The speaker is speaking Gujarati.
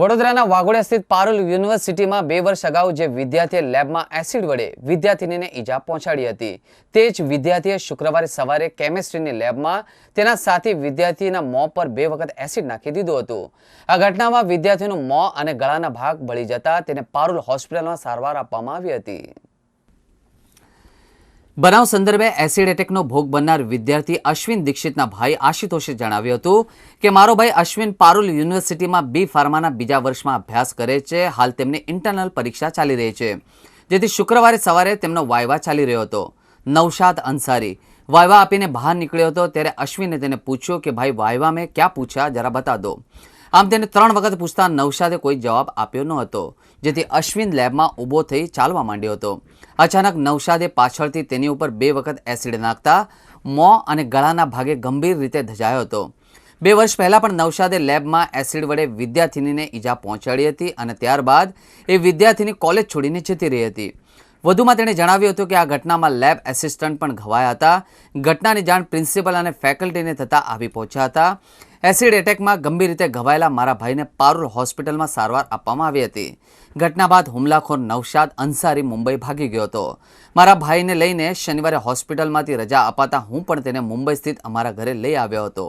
વડોદરાના વાઘોડિયા સ્થિત પારુલ યુનિવર્સિટીમાં 2 વર્ષ અગાઉ જે વિદ્યાર્થીએ લેબમાં એસિડ વડે વિદ્યાર્થીનીને ઈજા પહોંચાડી હતી, તે જ વિદ્યાર્થીએ શુક્રવારે સવારે કેમિસ્ટ્રીની લેબમાં તેના સાથી વિદ્યાર્થીના મોં પર 2 વખત એસિડ નાખી દીધું હતું. આ ઘટનામાં વિદ્યાર્થીનું મોં અને ગળાના ભાગ બળી જતા તેને પારુલ હોસ્પિટલમાં સારવાર આપવામાં આવી હતી. બનાવ સંદર્ભે એસિડ એટેકનો ભોગ બનનાર વિદ્યાર્થી અશ્વિન દીક્ષિતના ભાઈ આશુતોષે જણાવ્યું હતું કે મારો ભાઈ અશ્વિન પારુલ યુનિવર્સિટીમાં બી ફાર્માના બીજા વર્ષમાં અભ્યાસ કરે છે. હાલ તેમની ઇન્ટરનલ પરીક્ષા ચાલી રહી છે, જેથી શુક્રવારે સવારે તેમનો વાયવા ચાલી રહ્યો હતો. નૌશાદ અંસારી વાયવા આપીને બહાર નીકળ્યો હતો ત્યારે અશ્વિને તેને પૂછ્યું કે ભાઈ વાયવા મેં ક્યાં પૂછ્યા, જરા બતા દો. આમ તેને 3 વખત પૂછતા નૌશાદે કોઈ જવાબ આપ્યો ન હતો, જેથી અશ્વિન લેબમાં ઊભો થઈ ચાલવા માંડ્યો હતો. અચાનક નૌશાદે પાછળથી તેની ઉપર 2 વખત એસિડ નાખતા મોં અને ગળાના ભાગે ગંભીર રીતે ધજાયો હતો. 2 વર્ષ પહેલા પણ નૌશાદે લેબમાં એસિડ વડે વિદ્યાર્થીનીને ઈજા પહોંચાડી હતી અને ત્યારબાદ એ વિદ્યાર્થીની કોલેજ છોડીને જતી રહી હતી. વધુમાં તેણે જણાવ્યું હતું કે આ ઘટનામાં લેબ એસિસ્ટન્ટ પણ ઘવાયા હતા. ઘટનાની જાણ પ્રિન્સિપલ અને ફેકલ્ટીને થતાં આવી પહોંચ્યા હતા. એસિડ એટેકમાં ગંભીર રીતે ઘવાયેલા મારા ભાઈને પારુલ હોસ્પિટલમાં સારવાર આપવામાં આવી હતી. ઘટના બાદ હુમલાખોર નૌશાદ અંસારી મુંબઈ ભાગી ગયો હતો. મારા ભાઈને લઈને શનિવારે હોસ્પિટલમાંથી રજા અપાતા હું પણ તેને મુંબઈ સ્થિત અમારા ઘરે લઈ આવ્યો હતો.